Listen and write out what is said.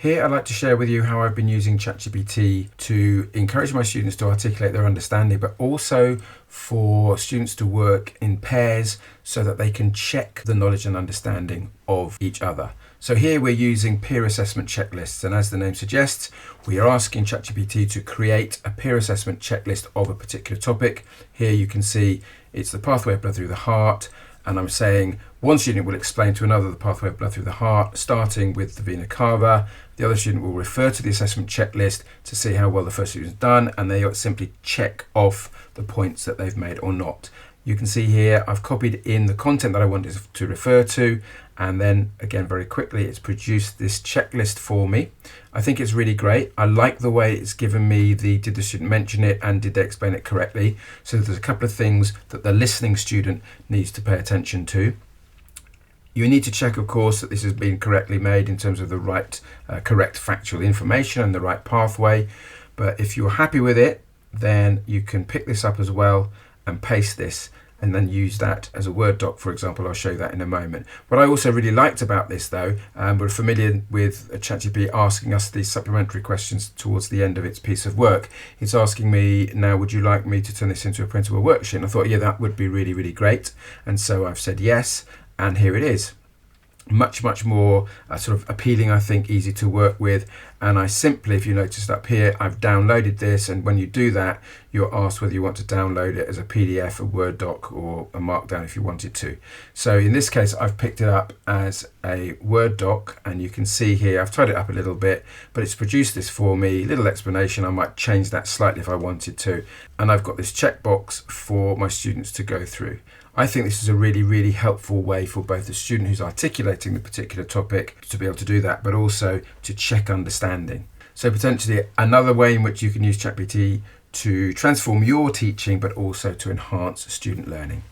Here I'd like to share with you how I've been using ChatGPT to encourage my students to articulate their understanding, but also for students to work in pairs so that they can check the knowledge and understanding of each other. So here we're using peer assessment checklists, and as the name suggests, we are asking ChatGPT to create a peer assessment checklist of a particular topic. Here you can see it's the pathway of blood through the heart, and I'm saying one student will explain to another the pathway of blood through the heart, starting with the vena cava. The other student will refer to the assessment checklist to see how well the first student's done, and they simply check off the points that they've made or not. You can see here I've copied in the content that I wanted to refer to, and then again very quickly it's produced this checklist for me. I think it's really great. I like the way it's given me the did the student mention it and did they explain it correctly. So there's a couple of things that the listening student needs to pay attention to. You need to check, of course, that this has been correctly made in terms of the right, correct factual information and the right pathway. But if you're happy with it, then you can pick this up as well and paste this and then use that as a Word doc, for example. I'll show you that in a moment. What I also really liked about this, though, we're familiar with ChatGPT asking us these supplementary questions towards the end of its piece of work. It's asking me, now, would you like me to turn this into a printable worksheet? And I thought, yeah, that would be really, really great. And so I've said yes, and here it is. Much more sort of appealing, I think, easy to work with. And I simply, if you noticed up here, I've downloaded this, and when you do that, you're asked whether you want to download it as a PDF, a Word doc, or a Markdown if you wanted to. So in this case, I've picked it up as a Word doc, and you can see here, I've tied it up a little bit, but it's produced this for me. Little explanation, I might change that slightly if I wanted to. And I've got this checkbox for my students to go through. I think this is a really, really helpful way for both the student who's articulating the particular topic to be able to do that, but also to check understanding. So potentially another way in which you can use ChatGPT to transform your teaching, but also to enhance student learning.